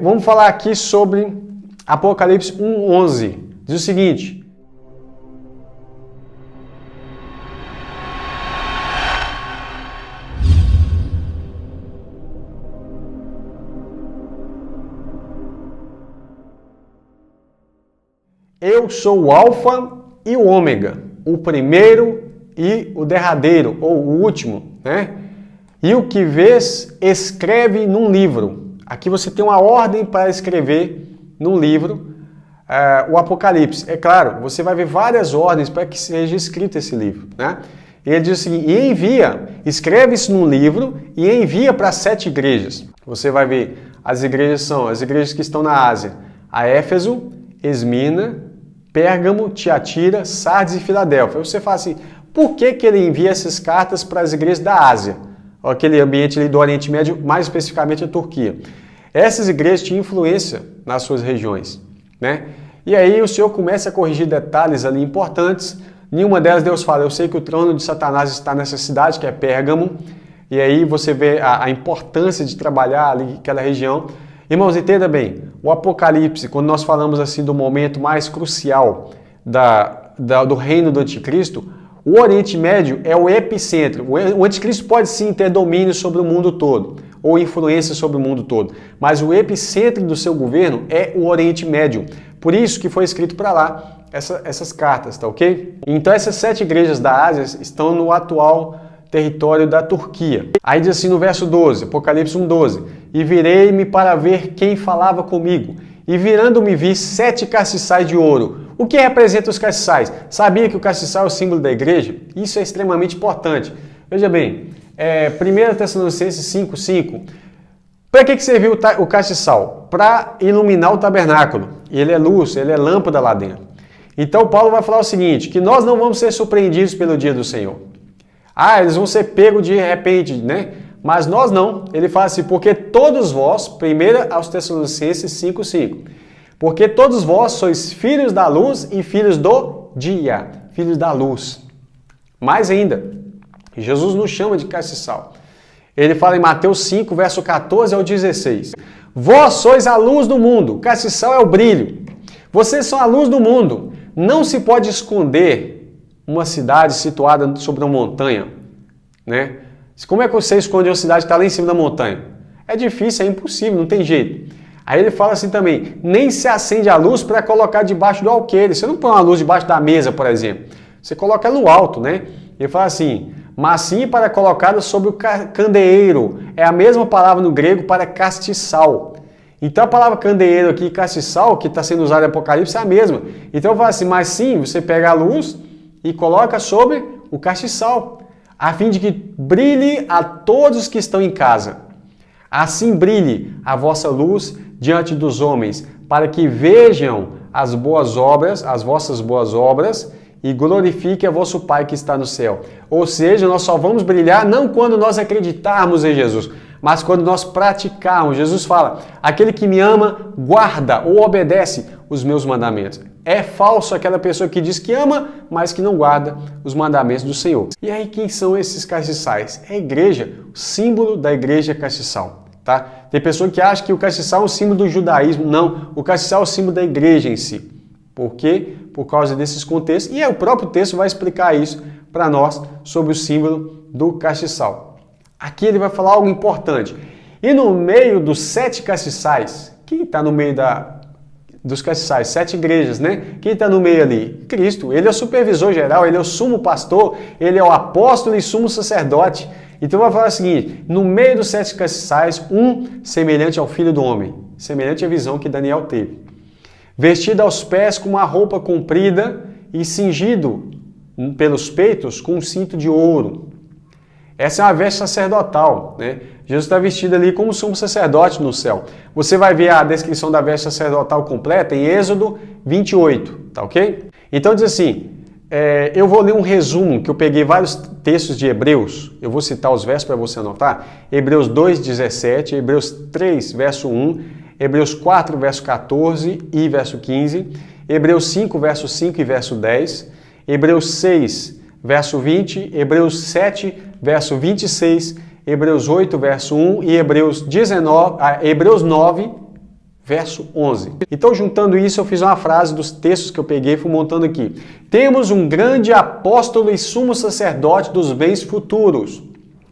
Vamos falar aqui sobre Apocalipse 1:11. Diz o seguinte: eu sou o Alfa e o Ômega, o primeiro e o derradeiro, ou o último, né? E o que vês, escreve num livro. Aqui você tem uma ordem para escrever num livro o Apocalipse. É claro, você vai ver várias ordens para que seja escrito esse livro, né? E ele diz o seguinte: e envia, escreve isso num livro e envia para 7 igrejas. Você vai ver, as igrejas são as igrejas que estão na Ásia: a Éfeso, Esmina, Pérgamo, Tiatira, Sardes e Filadélfia. Aí você fala assim: por que ele envia essas cartas para as igrejas da Ásia? Aquele ambiente ali do Oriente Médio, mais especificamente a Turquia. Essas igrejas tinham influência nas suas regiões, né? E aí o Senhor começa a corrigir detalhes ali importantes. Nenhuma delas Deus fala: eu sei que o trono de Satanás está nessa cidade, que é Pérgamo. E aí você vê a importância de trabalhar ali aquela região. Irmãos, entenda bem, o Apocalipse, quando nós falamos assim do momento mais crucial do reino do Anticristo, o Oriente Médio é o epicentro. O Anticristo pode sim ter domínio sobre o mundo todo, ou influência sobre o mundo todo, mas o epicentro do seu governo é o Oriente Médio. Por isso que foi escrito para lá essas cartas, tá ok? Então essas 7 igrejas da Ásia estão no atual território da Turquia. Aí diz assim no verso 12, Apocalipse 1:12: e virei-me para ver quem falava comigo, e virando-me vi 7 castiçais de ouro. O que representa os castiçais? Sabia que o castiçal é o símbolo da igreja? Isso é extremamente importante. Veja bem, 1 Tessalonicenses 5:5. Para que serviu o castiçal? Para iluminar o tabernáculo. Ele é luz, ele é lâmpada lá dentro. Então Paulo vai falar o seguinte, que nós não vamos ser surpreendidos pelo dia do Senhor. Eles vão ser pegos de repente, né? Mas nós não. Ele fala assim: porque todos vós, 1 aos Tessalonicenses 5:5. Porque todos vós sois filhos da luz e filhos do dia, filhos da luz. Mais ainda, Jesus nos chama de castiçal. Ele fala em Mateus 5, verso 14 ao 16. Vós sois a luz do mundo, castiçal é o brilho. Vocês são a luz do mundo. Não se pode esconder uma cidade situada sobre uma montanha, né? Como é que você esconde uma cidade que está lá em cima da montanha? É difícil, é impossível, não tem jeito. Aí ele fala assim também: nem se acende a luz para colocar debaixo do alqueire. Você não põe uma luz debaixo da mesa, por exemplo. Você coloca ela no alto, né? Ele fala assim: mas sim para colocá-la sobre o candeeiro. É a mesma palavra no grego para castiçal. Então a palavra candeeiro aqui, castiçal, que está sendo usada em Apocalipse, é a mesma. Então eu falo assim: mas sim, você pega a luz e coloca sobre o castiçal, a fim de que brilhe a todos que estão em casa. Assim brilhe a vossa luz diante dos homens, para que vejam as vossas boas obras, e glorifique a vosso Pai que está no céu. Ou seja, nós só vamos brilhar não quando nós acreditarmos em Jesus, mas quando nós praticarmos. Jesus fala: aquele que me ama, guarda ou obedece os meus mandamentos. É falso aquela pessoa que diz que ama, mas que não guarda os mandamentos do Senhor. E aí, quem são esses castiçais? É a igreja, o símbolo da igreja castiçal. Tá? Tem pessoa que acha que o castiçal é um símbolo do judaísmo. Não, o castiçal é o símbolo da igreja em si. Por quê? Por causa desses contextos. E o próprio texto vai explicar isso para nós sobre o símbolo do castiçal. Aqui ele vai falar algo importante. E no meio dos 7 castiçais, quem está no meio dos castiçais? 7 igrejas, né? Quem está no meio ali? Cristo. Ele é o supervisor geral, ele é o sumo pastor, ele é o apóstolo e sumo sacerdote. Então vai falar o seguinte: no meio dos 7 castiçais, semelhante ao Filho do Homem, semelhante à visão que Daniel teve, vestido aos pés com uma roupa comprida e cingido pelos peitos com um cinto de ouro. Essa é uma veste sacerdotal, né? Jesus está vestido ali como sumo sacerdote no céu. Você vai ver a descrição da veste sacerdotal completa em Êxodo 28, tá ok? Então diz assim, eu vou ler um resumo, que eu peguei vários textos de Hebreus, eu vou citar os versos para você anotar. Hebreus 2:17, Hebreus 3, verso 1, Hebreus 4, verso 14 e verso 15, Hebreus 5, verso 5 e verso 10, Hebreus 6, verso 20, Hebreus 7, verso 26, Hebreus 8, verso 1 e Hebreus 9, verso 11. Então, juntando isso, eu fiz uma frase dos textos que eu peguei e fui montando aqui. Temos um grande apóstolo e sumo sacerdote dos bens futuros.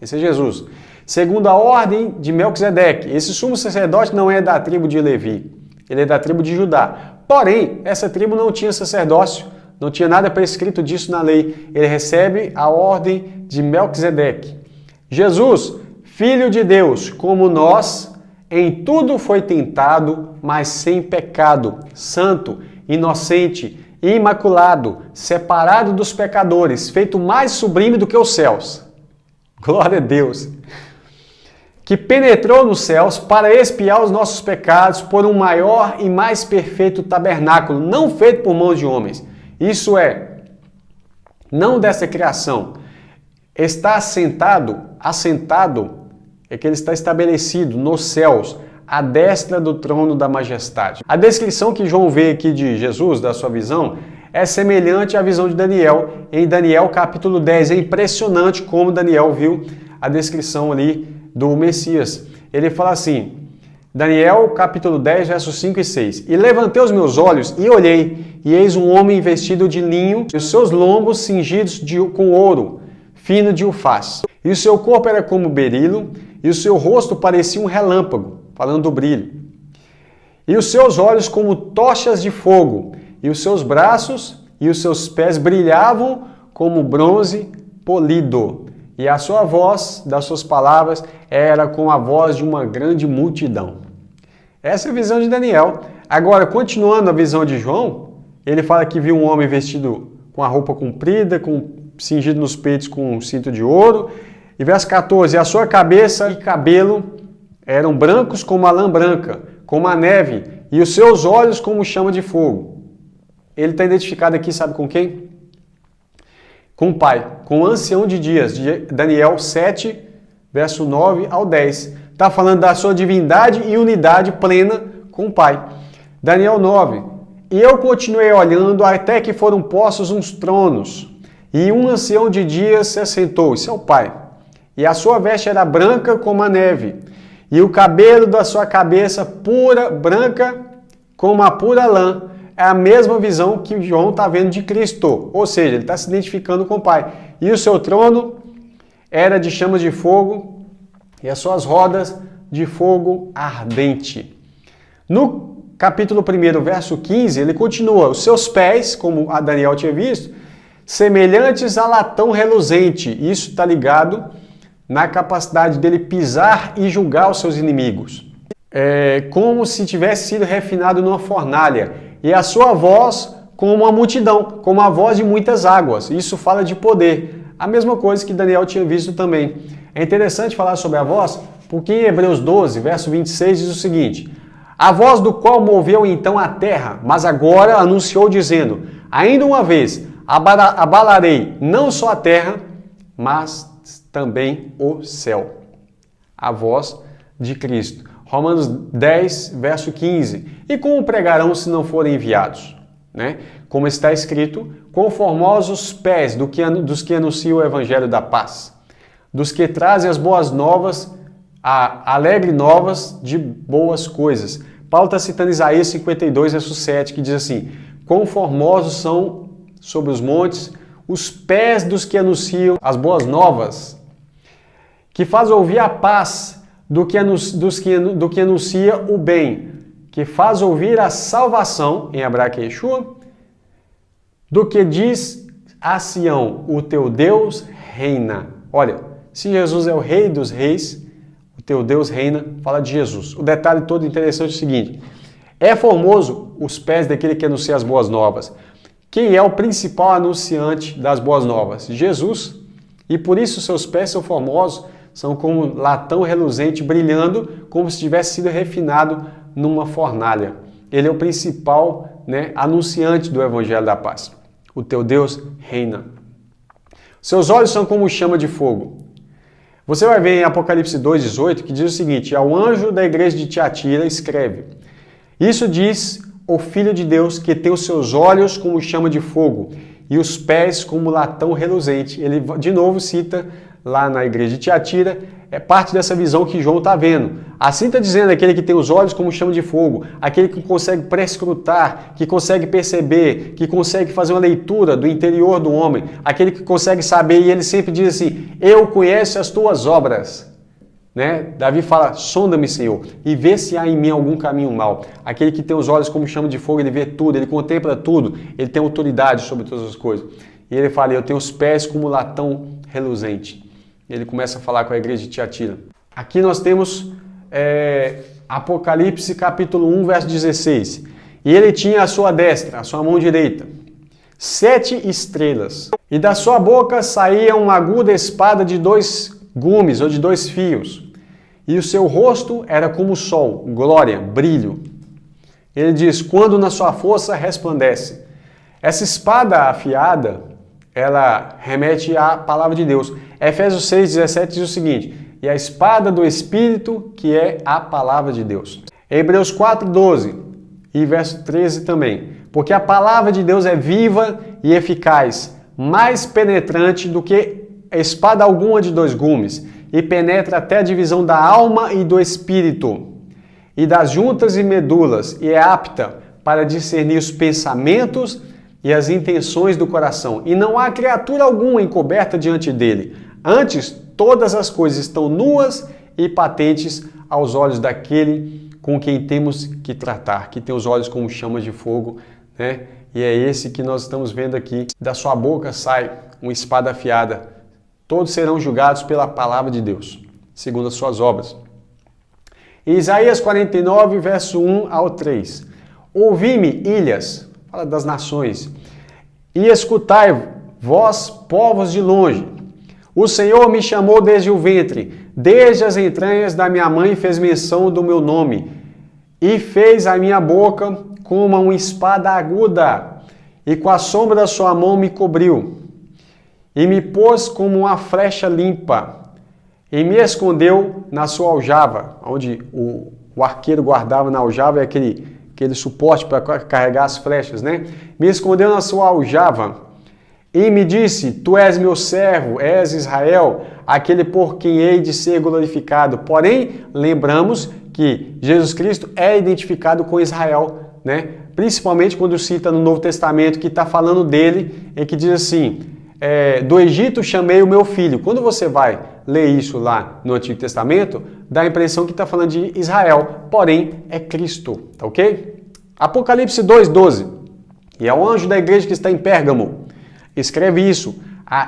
Esse é Jesus. Segundo a ordem de Melquisedeque. Esse sumo sacerdote não é da tribo de Levi, ele é da tribo de Judá. Porém, essa tribo não tinha sacerdócio, não tinha nada prescrito disso na lei. Ele recebe a ordem de Melquisedeque. Jesus, filho de Deus, como nós, em tudo foi tentado, mas sem pecado, santo, inocente, imaculado, separado dos pecadores, feito mais sublime do que os céus. Glória a Deus! Que penetrou nos céus para expiar os nossos pecados por um maior e mais perfeito tabernáculo, não feito por mãos de homens. Isso é, não dessa criação. Está assentado é que ele está estabelecido nos céus, à destra do trono da majestade. A descrição que João vê aqui de Jesus, da sua visão, é semelhante à visão de Daniel, em Daniel capítulo 10. É impressionante como Daniel viu a descrição ali do Messias. Ele fala assim, Daniel capítulo 10, versos 5 e 6. E levantei os meus olhos e olhei, e eis um homem vestido de linho, e os seus lombos cingidos com ouro, fino de ufaz. E o seu corpo era como berilo, e o seu rosto parecia um relâmpago, falando do brilho. E os seus olhos como tochas de fogo, e os seus braços e os seus pés brilhavam como bronze polido. E a sua voz, das suas palavras, era como a voz de uma grande multidão. Essa é a visão de Daniel. Agora, continuando a visão de João, ele fala que viu um homem vestido com a roupa comprida, cingido nos peitos com um cinto de ouro. E verso 14, a sua cabeça e cabelo eram brancos como a lã branca, como a neve, e os seus olhos como chama de fogo. Ele está identificado aqui, sabe com quem? Com o Pai, com o ancião de dias, de Daniel 7, verso 9 ao 10. Está falando da sua divindade e unidade plena com o Pai. Daniel 9, e eu continuei olhando até que foram postos uns tronos, e um ancião de dias se assentou, isso é o Pai. E a sua veste era branca como a neve, e o cabelo da sua cabeça branca como a pura lã. É a mesma visão que João está vendo de Cristo, ou seja, ele está se identificando com o Pai. E o seu trono era de chamas de fogo, e as suas rodas de fogo ardente. No capítulo 1, verso 15, ele continua, os seus pés, como a Daniel tinha visto, semelhantes a latão reluzente. Isso está ligado na capacidade dele pisar e julgar os seus inimigos. É como se tivesse sido refinado numa fornalha. E a sua voz como uma multidão, como a voz de muitas águas. Isso fala de poder. A mesma coisa que Daniel tinha visto também. É interessante falar sobre a voz, porque em Hebreus 12, verso 26, diz o seguinte, a voz do qual moveu então a terra, mas agora anunciou dizendo, ainda uma vez abalarei não só a terra, mas também o céu. A voz de Cristo. Romanos 10, verso 15. E como pregarão se não forem enviados? Né? Como está escrito, quão formosos os pés dos que anunciam o evangelho da paz, dos que trazem as boas novas, alegre novas de boas coisas. Paulo está citando Isaías 52, verso 7, que diz assim, quão formosos são sobre os montes os pés dos que anunciam as boas novas, que faz ouvir a paz do que anuncia o bem, que faz ouvir a salvação, em hebraico Yeshua, do que diz a Sião, o teu Deus reina. Olha, se Jesus é o rei dos reis, o teu Deus reina, fala de Jesus. O detalhe todo interessante é o seguinte, é formoso os pés daquele que anuncia as boas novas. Quem é o principal anunciante das boas novas? Jesus. E por isso seus pés são formosos, são como latão reluzente, brilhando, como se tivesse sido refinado numa fornalha. Ele é o principal, anunciante do Evangelho da Paz. O teu Deus reina. Seus olhos são como chama de fogo. Você vai ver em Apocalipse 2,18 que diz o seguinte, ao anjo da igreja de Tiatira escreve, isso diz o Filho de Deus que tem os seus olhos como chama de fogo e os pés como latão reluzente. Ele de novo cita lá na igreja de Tiatira, é parte dessa visão que João está vendo. Assim está dizendo aquele que tem os olhos como chama de fogo, aquele que consegue prescrutar, que consegue perceber, que consegue fazer uma leitura do interior do homem, aquele que consegue saber, e ele sempre diz assim, eu conheço as tuas obras. Né? Davi fala, sonda-me, Senhor, e vê se há em mim algum caminho mau. Aquele que tem os olhos como chama de fogo, ele vê tudo, ele contempla tudo, ele tem autoridade sobre todas as coisas. E ele fala, eu tenho os pés como latão reluzente. E ele começa a falar com a igreja de Tiatira. Aqui nós temos Apocalipse capítulo 1, verso 16. E ele tinha a sua destra, a sua mão direita, 7 estrelas. E da sua boca saía uma aguda espada de 2 gumes ou de 2 fios. E o seu rosto era como o sol, glória, brilho. Ele diz, quando na sua força resplandece. Essa espada afiada, ela remete à palavra de Deus. Efésios 6,17 diz o seguinte, e a espada do Espírito, que é a palavra de Deus. Hebreus 4,12 e verso 13 também. Porque a palavra de Deus é viva e eficaz, mais penetrante do que espada alguma de 2 gumes, e penetra até a divisão da alma e do espírito, e das juntas e medulas, e é apta para discernir os pensamentos e as intenções do coração. E não há criatura alguma encoberta diante dele. Antes, todas as coisas estão nuas e patentes aos olhos daquele com quem temos que tratar, que tem os olhos como chamas de fogo, né? E é esse que nós estamos vendo aqui. Da sua boca sai uma espada afiada. Todos serão julgados pela palavra de Deus, segundo as suas obras. Em Isaías 49, verso 1 ao 3. Ouvi-me, ilhas, fala das nações, e escutai, vós, povos de longe. O Senhor me chamou desde o ventre, desde as entranhas da minha mãe fez menção do meu nome, e fez a minha boca como uma espada aguda, e com a sombra da sua mão me cobriu. E me pôs como uma flecha limpa, e me escondeu na sua aljava, onde o arqueiro guardava na aljava, é aquele suporte para carregar as flechas, né? Me escondeu na sua aljava, e me disse, tu és meu servo, és Israel, aquele por quem hei de ser glorificado. Porém, lembramos que Jesus Cristo é identificado com Israel, né? Principalmente quando cita no Novo Testamento, que está falando dele, em que diz assim, do Egito chamei o meu filho. Quando você vai ler isso lá no Antigo Testamento, dá a impressão que está falando de Israel, porém é Cristo, tá ok? Apocalipse 2,12. E ao anjo da igreja que está em Pérgamo, escreve isso.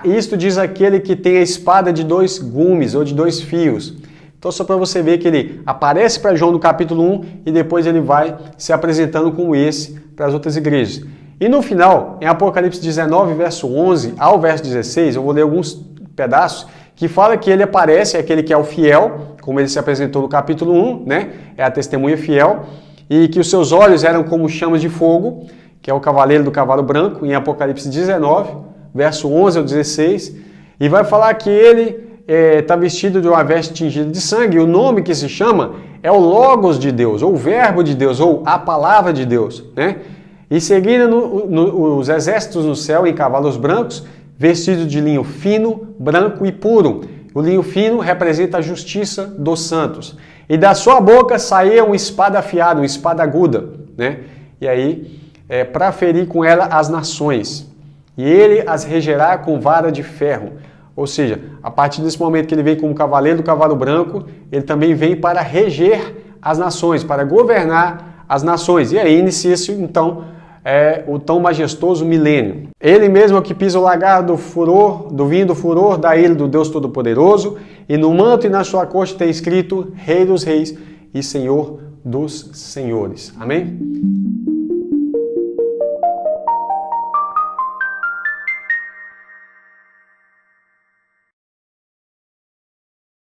Isto diz aquele que tem a espada de 2 gumes ou de 2 fios. Então só para você ver que ele aparece para João no capítulo 1 e depois ele vai se apresentando como esse para as outras igrejas. E no final, em Apocalipse 19, verso 11 ao verso 16, eu vou ler alguns pedaços, que fala que ele aparece, é aquele que é o fiel, como ele se apresentou no capítulo 1, né? É a testemunha fiel, e que os seus olhos eram como chamas de fogo, que é o cavaleiro do cavalo branco, em Apocalipse 19, verso 11 ao 16, e vai falar que ele está vestido de uma veste tingida de sangue, e o nome que se chama é o Logos de Deus, ou o Verbo de Deus, ou a Palavra de Deus, né? E seguindo os exércitos no céu em cavalos brancos, vestidos de linho fino, branco e puro. O linho fino representa a justiça dos santos. E da sua boca saía uma espada afiada, uma espada aguda, né? E aí, para ferir com ela as nações. E ele as regerá com vara de ferro. Ou seja, a partir desse momento que ele vem como cavaleiro do cavalo branco, ele também vem para reger as nações, para governar as nações. E aí inicia-se, então, o tão majestoso milênio. Ele mesmo é o que pisa o lagar do furor, do vinho do furor da ira do Deus Todo-Poderoso, e no manto e na sua costa tem escrito Rei dos Reis e Senhor dos Senhores. Amém?